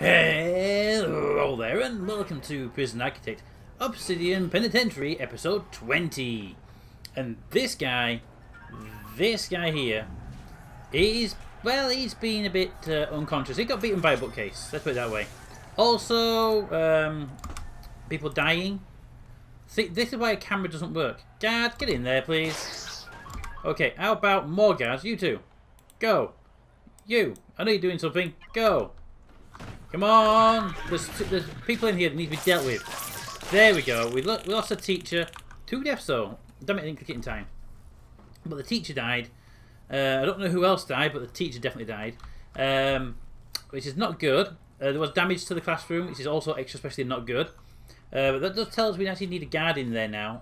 Hello there, and welcome to Prison Architect Obsidian Penitentiary episode 20. And this guy here, he's been a bit unconscious. He got beaten by a bookcase, let's put it that way. Also, people dying. See, this is why a camera doesn't work. Guard, get in there, please. Okay, how about more guards? You two. Go. You. I know you're doing something. Go. Come on! There's people in here that need to be dealt with. There we go. We lost a teacher. 2 deaths though. Damn it, I didn't click it in time. But the teacher died. I don't know who else died, but the teacher definitely died. Which is not good. There was damage to the classroom, which is also extra especially not good. But that does tell us we actually need a guard in there now.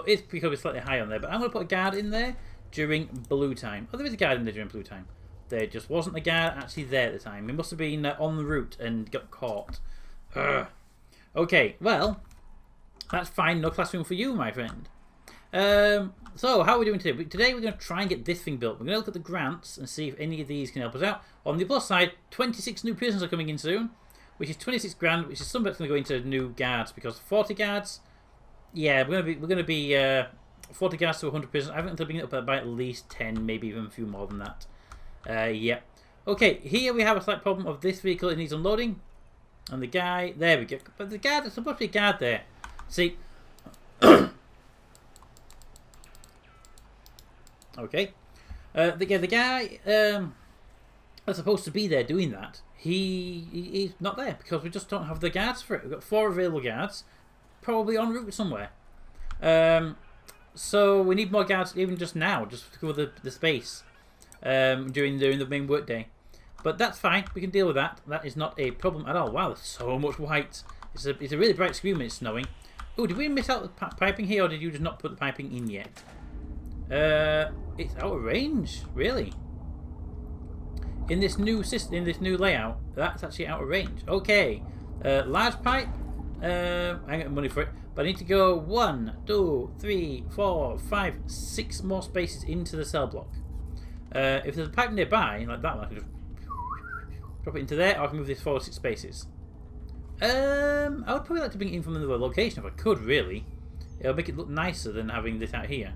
It's because we're slightly high on there. But I'm going to put a guard in there during blue time. Oh, there is a guard in there during blue time. There just wasn't a guard actually there at the time. He must have been on the route and got caught. Okay, well, that's fine. No classroom for you, my friend. So, how are we doing today? Today we're going to try and get this thing built. We're going to look at the grants and see if any of these can help us out. On the plus side, 26 new prisons are coming in soon, which is 26 grand, which is some of it's going to go into new guards, because 40 guards, yeah, we're going to be 40 guards to 100 prisons. I think they'll bring it up by at least 10, maybe even a few more than that. Yeah. Okay, here we have a slight problem of this vehicle. It needs unloading. And the guy, there we go. But the guard, there's supposed to be a guard there. See. Okay. The guy that's supposed to be there doing that, he's not there because we just don't have the guards for it. We've got 4 available guards, probably en route somewhere. So we need more guards even just now, just to cover the space. During the main work day, but that's fine. We can deal with that. That is not a problem at all. Wow, there's so much white. It's a really bright screen when it's snowing. Oh, did we miss out the piping here, or did you just not put the piping in yet? It's out of range, really. In this new system, in this new layout, that's actually out of range. Okay, large pipe. I ain't got money for it, but I need to go 1, 2, 3, 4, 5, 6 more spaces into the cell block. If there's a pipe nearby, like that one, I can just drop it into there, or I can move this 4 or 6 spaces. I would probably like to bring it in from another location if I could, really. It'll make it look nicer than having this out here.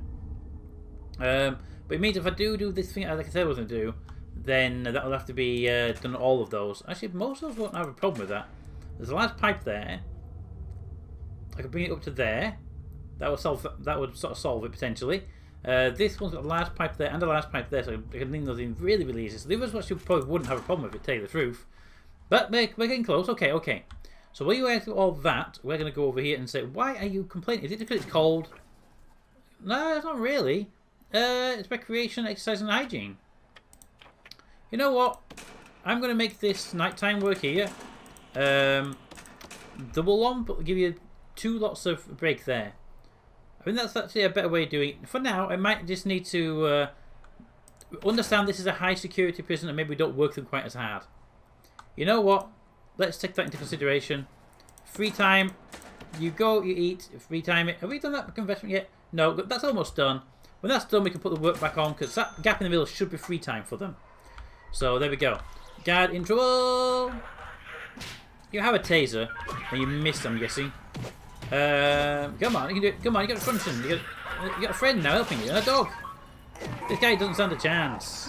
But it means if I do this thing like I said I was going to do, then that'll have to be done all of those. Actually, most of those won't have a problem with that. There's a large pipe there. I could bring it up to there. That would sort of solve it potentially. This one's got a large pipe there and a large pipe there, so I can link those in really, really easy. So the others actually probably wouldn't have a problem with it, tell you the truth. But we're getting close. Okay. So while you wait all that, we're going to go over here and say, why are you complaining? Is it because it's cold? No, it's not really. It's recreation, exercise, and hygiene. You know what? I'm going to make this nighttime work here. Double one, but give you 2 lots of break there. I think that's actually a better way of doing it. For now, I might just need to understand this is a high security prison and maybe we don't work them quite as hard. You know what? Let's take that into consideration. Free time. You go, you eat, free time it. Have we done that investment yet? No, but that's almost done. When that's done, we can put the work back on because that gap in the middle should be free time for them. So there we go. Guard in trouble. You have a taser and you missed, I'm guessing. Come on, you can do it. Come on, you got a function. You got a friend now helping you, and a dog. This guy doesn't stand a chance.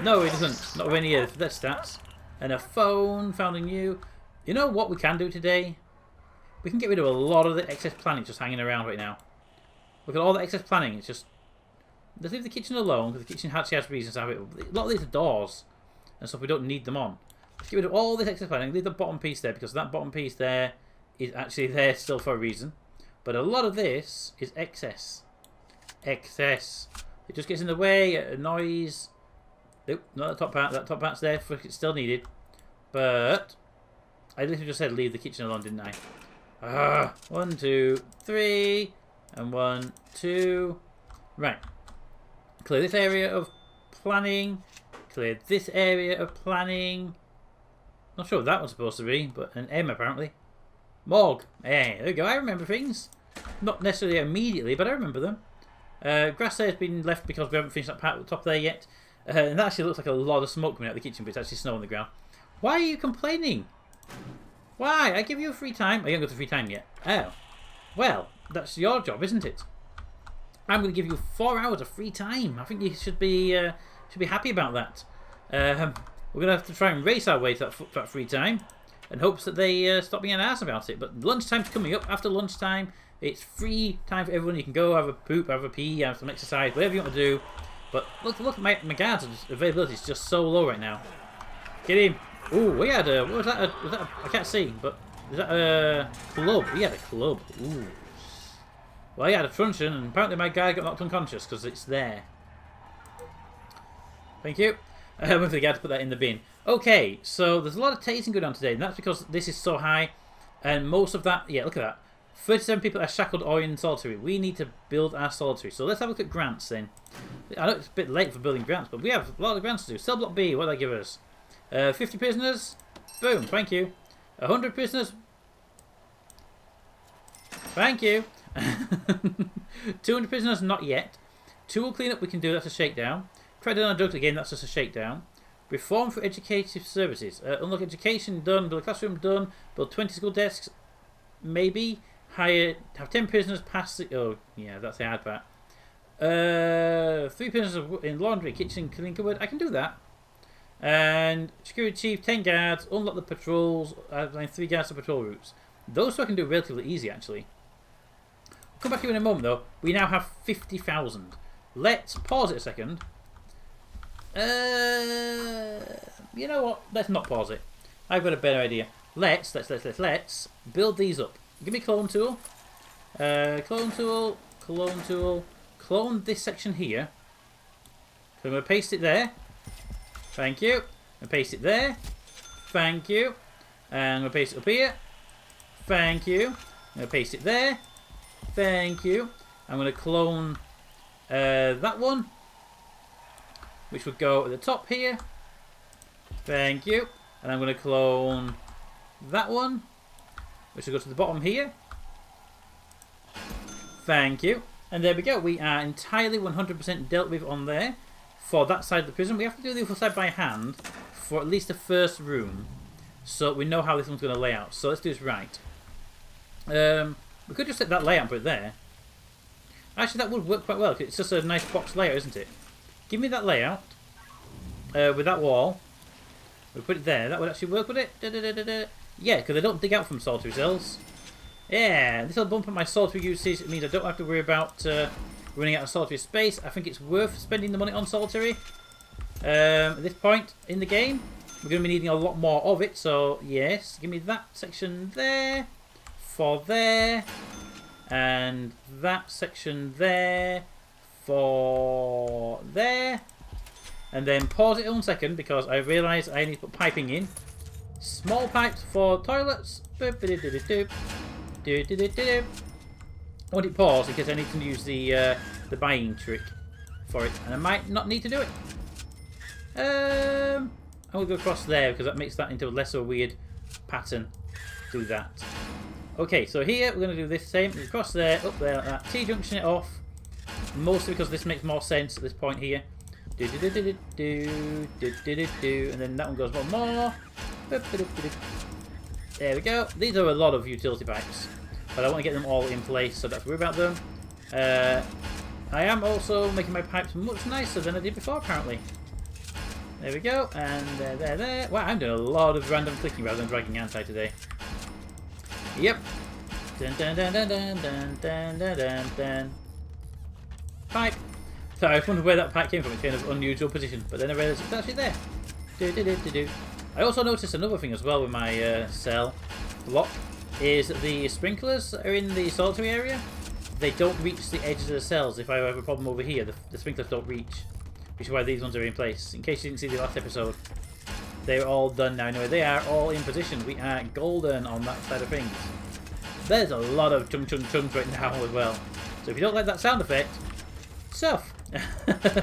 No, he doesn't. Not with any of their stats. And a phone found in you. You know what we can do today? We can get rid of a lot of the excess planning just hanging around right now. Look at all the excess planning. It's just let's leave the kitchen alone because the kitchen actually has reasons to have it. A lot of these are doors and stuff. We don't need them on. Let's get rid of all this excess planning. Leave the bottom piece there because that bottom piece there is actually there still for a reason. But a lot of this is excess. Excess. It just gets in the way, noise. Nope, not the top part. That top part's there for it's still needed. But I literally just said leave the kitchen alone, didn't I? 1, 2, 3. And 1, 2. Right. Clear this area of planning. Clear this area of planning. Not sure what that was supposed to be, but an M apparently. Morgue. Hey, there we go. I remember things. Not necessarily immediately, but I remember them. Grass there has been left because we haven't finished that part at the top there yet. And that actually looks like a lot of smoke coming out of the kitchen, but it's actually snow on the ground. Why are you complaining? Why? I give you a free time. I haven't got the free time yet. Oh. Well, that's your job, isn't it? I'm going to give you 4 hours of free time. I think you should be happy about that. We're going to have to try and race our way to that free time in hopes that they stop being an ass about it. But lunchtime's coming up. After lunchtime, it's free time for everyone. You can go have a poop, have a pee, have some exercise, whatever you want to do. But look at my guards' availability is just so low right now. Get him. Ooh, we had a... What was that? I can't see, but... Is that a club? We had a club. Ooh. Well, he had a truncheon, and apparently my guy got knocked unconscious because it's there. Thank you. We forgot to put that in the bin. Okay, so there's a lot of tasting going on today, and that's because this is so high, and most of that... Yeah, look at that. 37 people are shackled or in solitary. We need to build our solitary. So let's have a look at grants then. I know it's a bit late for building grants, but we have a lot of grants to do. Cell block B, what do they give us? 50 prisoners. Boom, thank you. 100 prisoners. Thank you. 200 prisoners, not yet. Tool cleanup we can do, that's a shakedown. Credit on drugs, again, that's just a shakedown. Reform for educative services. Unlock education, done. Build a classroom, done. Build 20 school desks, maybe. Have 10 prisoners pass the... Oh, yeah, that's the hard part. 3 prisoners in laundry, kitchen, clean cupboard. I can do that. And security chief, 10 guards. Unlock the patrols. 3 guards to patrol routes. Those two I can do relatively easy, actually. I'll come back here in a moment, though. We now have 50,000. Let's pause it a second. You know what? Let's not pause it. I've got a better idea. Let's build these up. Give me clone tool. Clone tool. Clone tool. Clone this section here. So I'm going to paste it there. Thank you. And paste it there. Thank you. And I'm going to paste it up here. Thank you. I'm going to paste it there. Thank you. I'm going to clone that one, which would go at the top here. Thank you. And I'm going to clone that one, which will go to the bottom here. Thank you. And there we go. We are entirely 100% dealt with on there for that side of the prison. We have to do the other side by hand for at least the first room, so we know how this one's going to lay out. So let's do this right. We could just set that layout and put it there. Actually, that would work quite well, because it's just a nice box layout, isn't it? Give me that layout with that wall. We put it there. That would actually work, would it? Yeah, because I don't dig out from solitary cells. Yeah, this will bump up my solitary usage. It means I don't have to worry about running out of solitary space. I think it's worth spending the money on solitary. At this point in the game, we're going to be needing a lot more of it. So, yes, give me that section there. For there. And that section there. For there. And then pause it 1 second because I realise I need to put piping in. Small pipes for toilets. I want it paused because I need to use the buying trick for it, and I might not need to do it. I'm going to go across there because that makes that into a less of a weird pattern. Do that. Okay, so here we're going to do this same. Across there, up there like that. T-junction it off. Mostly because this makes more sense at this point here. And then that one goes one more. There we go. These are a lot of utility pipes, but I want to get them all in place, so don't worry about them. I am also making my pipes much nicer than I did before, apparently. There we go, and there. Wow, I'm doing a lot of random clicking rather than dragging anti today. Yep. Dun dun dun dun dun dun dun dun dun dun. Pipe. So I wondered where that pipe came from. It's kind of unusual position, but then I realised it's actually there. I also noticed another thing as well with my cell block is that the sprinklers are in the solitary area. They don't reach the edges of the cells. If I have a problem over here, the sprinklers don't reach, which is why these ones are in place. In case you didn't see the last episode, they're all done now. Anyway, they are all in position. We are golden on that side of things. There's a lot of chum-chum-chums right now as well. So if you don't like that sound effect, stuff.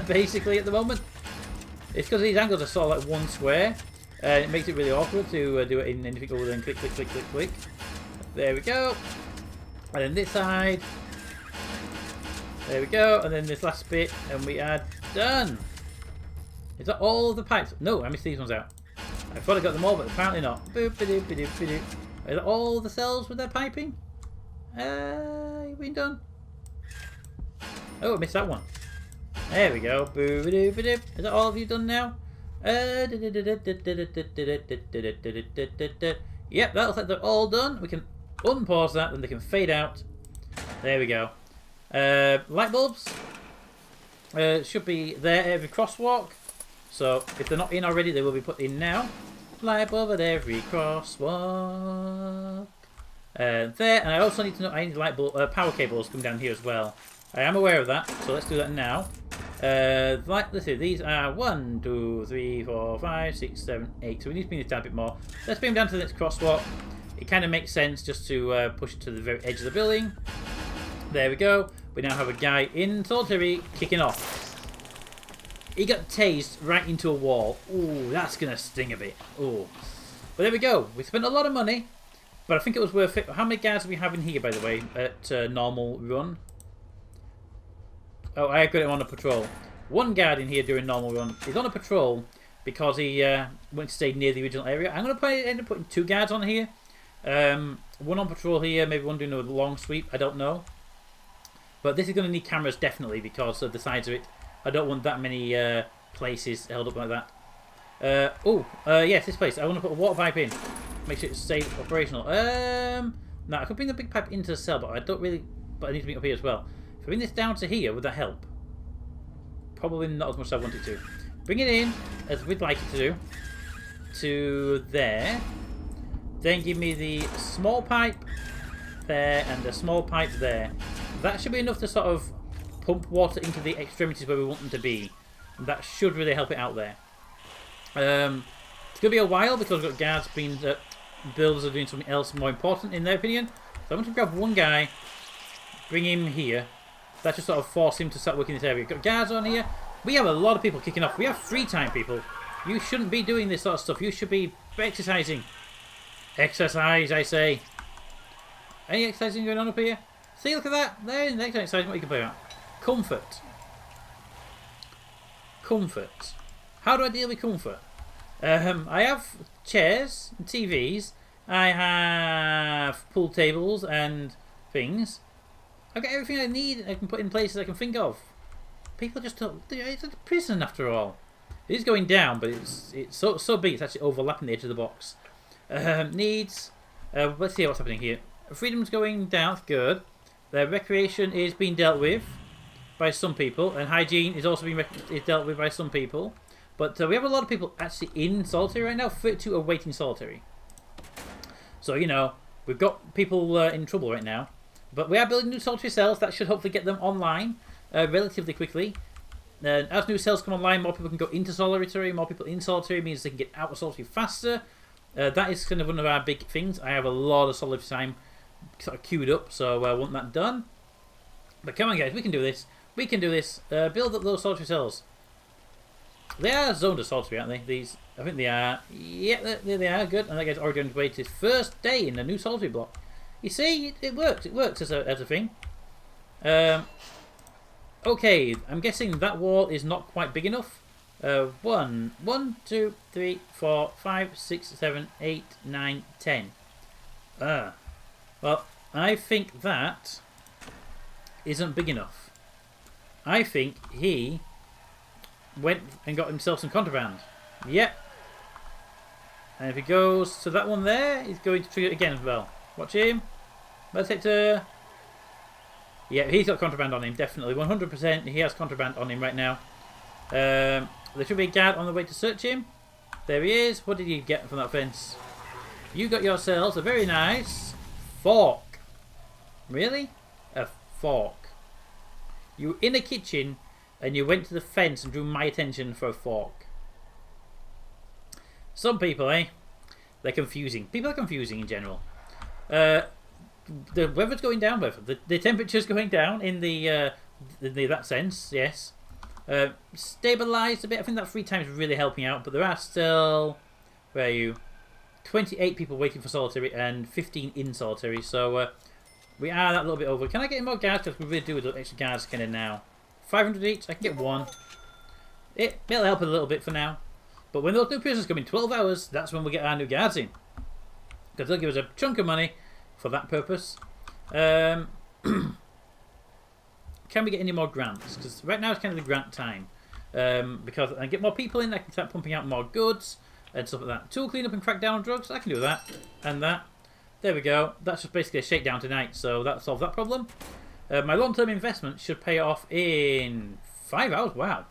Basically at the moment. It's because these angles are sort of like one square. It makes it really awkward to do it in anything other than click, click, click, click, click. There we go. And then this side. There we go. And then this last bit. And we are done. Is that all the pipes? No, I missed these ones out. I thought I got them all, but apparently not. Boop, ba-doop, ba-doop, ba-doop. Are that all the cells with their piping? You been done? Oh, I missed that one. There we go. Boo, ba-doop, ba-doop. Is that all of you done now? Yep, that looks like they're all done. We can unpause that, then they can fade out. There we go. Light bulbs should be there at every crosswalk. So if they're not in already, they will be put in now. Light bulb at every crosswalk. There, and I also need to know I need light bulb power cables come down here as well. I am aware of that, so let's do that now. Let's see, these are 1, 2, 3, 4, 5, 6, 7, 8. So we need to bring this down a bit more. Let's bring them down to the next crosswalk. It kind of makes sense just to push it to the very edge of the building. There we go. We now have a guy in solitary kicking off. He got tased right into a wall. Ooh, that's going to sting a bit. Ooh. But there we go. We spent a lot of money, but I think it was worth it. How many guards do we have in here, by the way, at normal run? Oh, I got him on a patrol. One guard in here during normal run. He's on a patrol because he went to stay near the original area. I'm going to end up putting 2 guards on here. One on patrol here, maybe one doing a long sweep. I don't know. But this is going to need cameras definitely because of the size of it. I don't want that many places held up like that. Yes, this place. I want to put a water pipe in. Make sure it stays operational. Now I could bring the big pipe into the cell, but I don't really. But I need to bring it up here as well. If I bring this down to here, would that help? Probably not as much as I wanted to. Bring it in as we'd like it to do. To there. Then give me the small pipe there and the small pipe there. That should be enough to sort of pump water into the extremities where we want them to be. And that should really help it out there. It's going to be a while because we've got guards being builders are doing something else more important in their opinion. So I want to grab one guy, bring him here. That should sort of force him to start working this area. We've got guards on here. We have a lot of people kicking off. We have free time, people. You shouldn't be doing this sort of stuff. You should be exercising. Exercise, I say. Any exercising going on up here? See, look at that. There's the next exercise. What you can play about. Comfort. Comfort. How do I deal with comfort? I have chairs and TVs. I have pool tables and things. I've got everything I need. I can put in places I can think of. People just don't. It's a prison after all. It is going down, but it's so big. It's actually overlapping the edge of the box. Needs. Let's see what's happening here. Freedom's going down. Good. The recreation is being dealt with by some people, and hygiene is also being dealt with by some people. But we have a lot of people actually in solitary right now. 32 are waiting solitary. So you know we've got people in trouble right now. But we are building new solitary cells. That should hopefully get them online relatively quickly. As new cells come online, more people can go into solitary. More people in solitary means they can get out of solitary faster. That is kind of one of our big things. I have a lot of solitary time sort of queued up, so I want that done. But come on, guys, we can do this. We can do this. Build up those solitary cells. They are zoned as solitary, aren't they? These, I think they are. Yeah, there they are. Good. And that guy's already on his way to his first day in the new solitary block. You see, it works. It works as a thing. Okay, I'm guessing that wall is not quite big enough. 1, 2, 3, 4, 5, 6, 7, 8, 9, 10. Well, I think that isn't big enough. I think he went and got himself some contraband. Yep. And if he goes to that one there, he's going to trigger it again as well. Watch him. Let's hit to... Yeah, he's got contraband on him, definitely. 100% he has contraband on him right now. There should be a guard on the way to search him. There he is. What did you get from that fence? You got yourselves a very nice fork. Really? A fork. You were in a kitchen and you went to the fence and drew my attention for a fork. Some people, eh? They're confusing. People are confusing in general. The weather's going down, the temperature's going down in that sense, yes. Stabilised a bit. I think that free time is really helping out, but there are still, where are you? 28 people waiting for solitary and 15 in solitary, so we are that little bit over. Can I get more guards? Because we really do with the extra guards kind of now. 500 each. I can get one. It'll help a little bit for now. But when those new prisoners come in 12 hours, that's when we get our new guards in. Because they'll give us a chunk of money for that purpose. Can we get any more grants? Because right now it's kind of the grant time. Because I get more people in, I can start pumping out more goods and stuff like that. Tool cleanup and crack down on drugs, I can do that. And that. There we go. That's just basically a shakedown tonight, so that solves that problem. My long-term investment should pay off in 5 hours. Wow.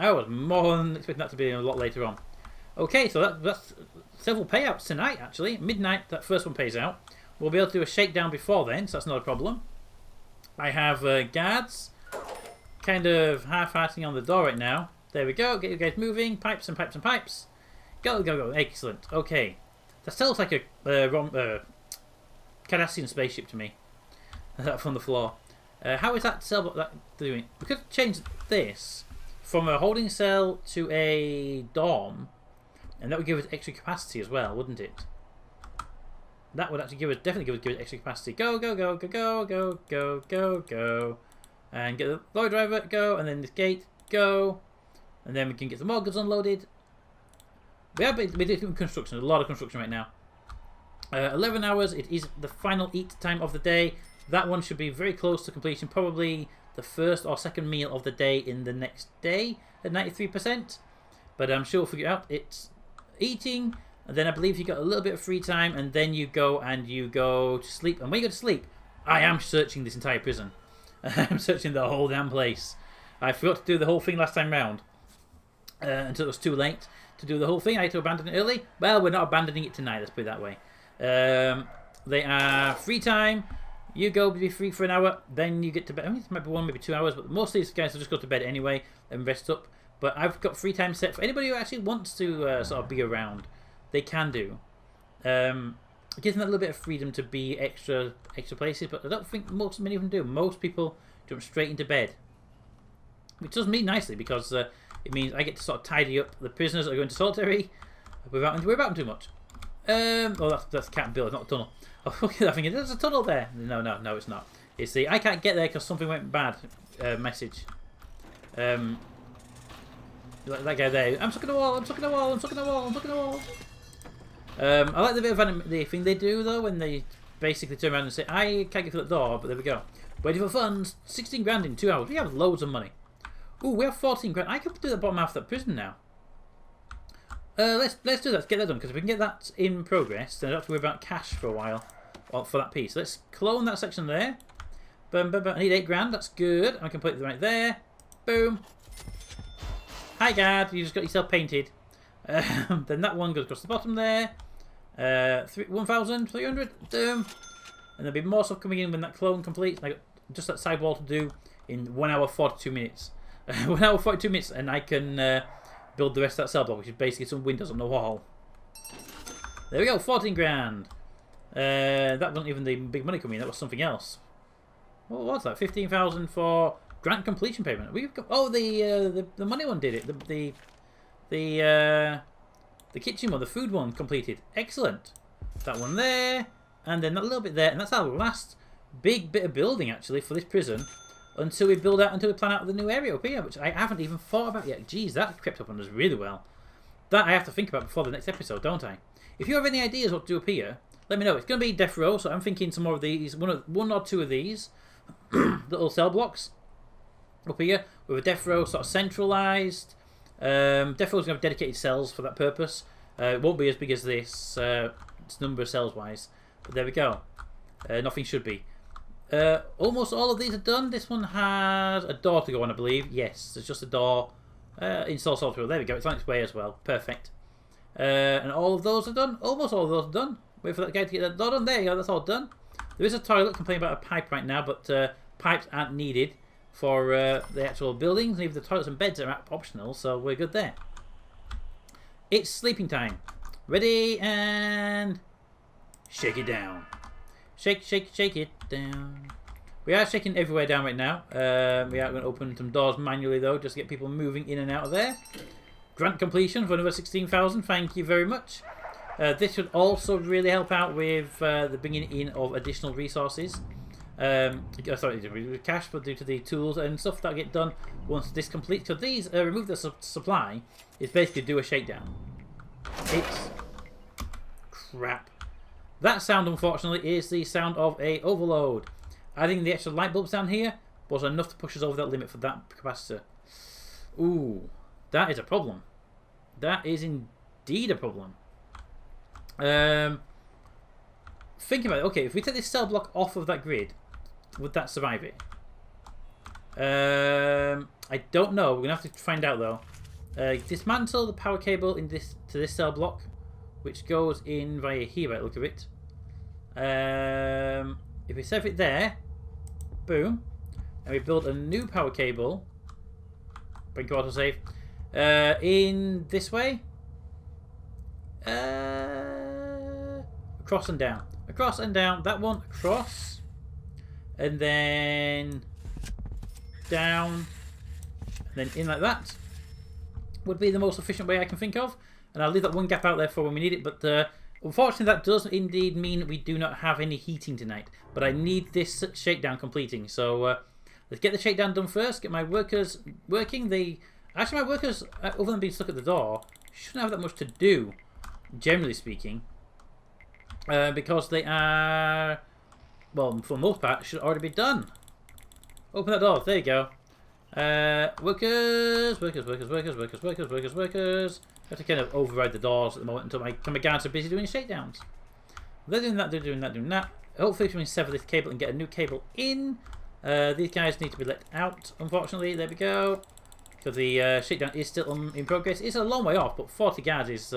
I was more than expecting that to be a lot later on. Okay, so that's several payouts tonight, actually. Midnight, that first one pays out. We'll be able to do a shakedown before then, so that's not a problem. I have guards kind of half-hearting on the door right now. There we go. Get you guys moving. Pipes and pipes and pipes. Go, go, go. Excellent. Okay. That sounds like a Cardassian spaceship to me. From the floor. How is that cell block that doing? We could change this from a holding cell to a dorm, and that would give us extra capacity as well, wouldn't it? That would actually definitely give us extra capacity. Go, go, go, go, go, go, go, go, go. And get the lorry driver, go, and then this gate, go. And then we can get the more goods unloaded. We're doing construction, a lot of construction right now. 11 hours, it is the final eat time of the day. That one should be very close to completion, probably the first or second meal of the day in the next day at 93%. But I'm sure we'll figure it out. It's eating, and then I believe you got a little bit of free time, and then you go to sleep. And when you go to sleep, I am searching this entire prison. I'm searching the whole damn place. I forgot to do the whole thing last time round until it was too late to do the whole thing. I had to abandon it early. Well, we're not abandoning it tonight, let's put it that way. They are free time. You go be free for an hour, then you get to bed. I mean, it might be 1, maybe 2 hours, but most of these guys will just go to bed anyway and rest up. But I've got free time set for anybody who actually wants to sort of be around. They can do. It gives them a little bit of freedom to be extra places, but I don't think many of them do. Most people jump straight into bed, which does me nicely because it means I get to sort of tidy up the prisoners that are going to solitary without having to worry about them too much. Oh, that's Cat Bill, not a tunnel. Oh, look at that thing. There's a tunnel there. No, it's not. It's the I can't get there because something went bad message. That guy there. I'm stuck in a wall. I'm stuck in a wall. I'm stuck in a wall. I'm stuck in a wall. I like the bit of the thing they do though when they basically turn around and say, "I can't get through the door," but there we go. Waiting for funds. 16 grand in 2 hours. We have loads of money. Ooh, we have 14 grand. I could do the bottom half of that prison now. Let's do that. Let's get that done because if we can get that in progress, then I don't have to worry about cash for a while for that piece. Let's clone that section there. Boom, boom, boom. I need 8 grand. That's good. I can put it right there. Boom. Hi, guard. You just got yourself painted. Then that one goes across the bottom there. 1,300. Boom. And there'll be more stuff coming in when that clone completes. I got just that side wall to do in 1 hour 42 minutes. 1 hour 42 minutes, and I can build the rest of that cell block, which is basically some windows on the wall. There we go, 14 grand. That wasn't even the big money coming in. That was something else. What was that? 15,000 for grant completion payment. We've got, oh, the money one did it. The kitchen one, the food one completed. Excellent. That one there, and then that little bit there, and that's our last big bit of building actually for this prison until we plan out the new area up here, which I haven't even thought about yet. Jeez, that crept up on us really well. That I have to think about before the next episode, don't I? If you have any ideas what to do up here, let me know. It's going to be death row, so I'm thinking some more of these, one or two of these little cell blocks up here with a death row sort of centralised. Death row's going to have dedicated cells for that purpose. It won't be as big as this, number of cells wise, but there we go. Nothing should be. Almost all of these are done. This one has a door to go on, I believe. Yes, there's just a door. Install software. There we go. It's on its way as well. Perfect. And all of those are done. Almost all of those are done. Wait for that guy to get that door done. There you go. That's all done. There is a toilet. Complaining about a pipe right now, but pipes aren't needed for the actual buildings. Even the toilets and beds are optional, so we're good there. It's sleeping time. Ready and shake it down. Shake, shake, shake it down. We are shaking everywhere down right now. We are going to open some doors manually though, just to get people moving in and out of there. Grant completion for another 16,000. Thank you very much. This should also really help out with the bringing in of additional resources. Sorry, with cash, but due to the tools and stuff that get done once this completes. So these remove the supply is basically do a shakedown. It's crap. That sound, unfortunately, is the sound of a overload. Adding the extra light bulbs down here was enough to push us over that limit for that capacitor. Ooh, that is a problem. That is indeed a problem. Think about it. Okay, if we take this cell block off of that grid, would that survive it? I don't know. We're gonna have to find out though. Dismantle the power cable in this to this cell block, which goes in via here by the look of it. If we set it there, boom, and we build a new power cable. Bring autosave. In this way. Across and down. Across and down. That one across. And then down. And then in like that. Would be the most efficient way I can think of. And I'll leave that one gap out there for when we need it. But unfortunately that does indeed mean we do not have any heating tonight. But I need this shakedown completing. So let's get the shakedown done first. Get my workers working. Actually, my workers, other than being stuck at the door, shouldn't have that much to do, generally speaking. Because they are, well, for the most part, should already be done. Open that door. There you go. Workers. I have to kind of override the doors at the moment until my guards are busy doing shakedowns. They're doing that, they're doing that. Hopefully we can sever this cable and get a new cable in. These guys need to be let out, unfortunately. There we go. Because the shakedown is still in progress. It's a long way off, but 40 guards is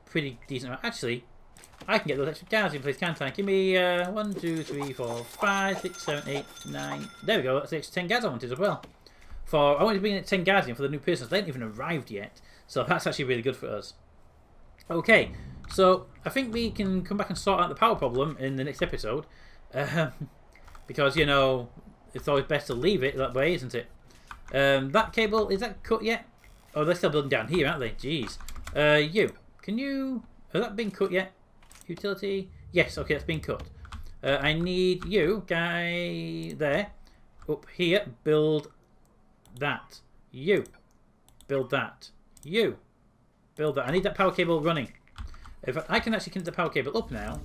pretty decent. Actually, I can get those extra guards in place, can't I? Give me 1, 2, 3, 4, 5, 6, 7, 8, 9. There we go. That's the extra 10 guards I wanted as well. I wanted to bring 10 guards in for the new persons. They haven't even arrived yet. So that's actually really good for us. Okay, so I think we can come back and sort out the power problem in the next episode. Because, you know, it's always best to leave it that way, isn't it? That cable, is that cut yet? Oh, they're still building down here, aren't they? Jeez. Has that been cut yet? Utility? Yes, okay, it's been cut. I need you, guy there, up here, build that. You, build that. You, build that. I need that power cable running. If I can actually connect the power cable up now,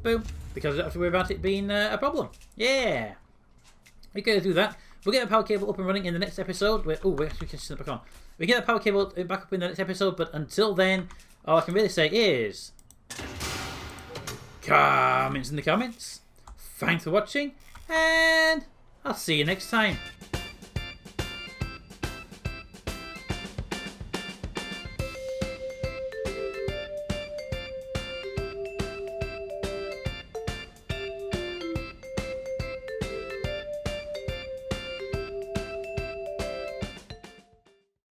boom, because I don't have to worry about it being a problem. Yeah. We can do that. We'll get the power cable up and running in the next episode. We actually can turn it back on. We get the power cable back up in the next episode, but until then, all I can really say is comments in the comments. Thanks for watching, and I'll see you next time.